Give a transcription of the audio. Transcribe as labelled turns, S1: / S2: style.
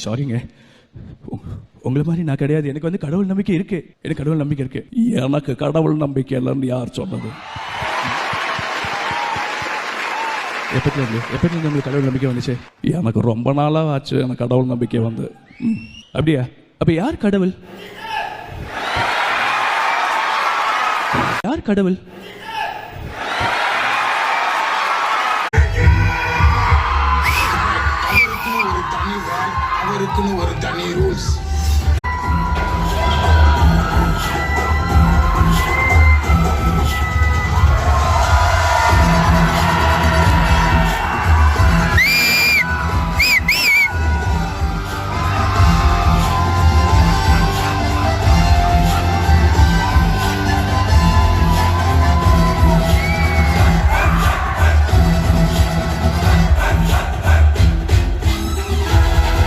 S1: சாரிங்க, உங்களை மாதிரி நான் கிடையாது. எனக்கு வந்து கடவுள் நம்பிக்கை இருக்கு. எனக்கு கடவுள் நம்பிக்கை இருக்கு. எனக்கு கடவுள் நம்பிக்கை இல்லைன்னு யார் சொன்னது? எப்பத்திலிருந்து உங்களுக்கு கடவுள் நம்பிக்கை வந்துச்சு? எனக்கு ரொம்ப நாளாக ஆச்சு எனக்கு கடவுள் நம்பிக்கை வந்து. அப்படியா? அப்ப யார் கடவுள்? யார் கடவுள்?
S2: அவருக்குன்னு ஒரு தனி ரூல்ஸ்.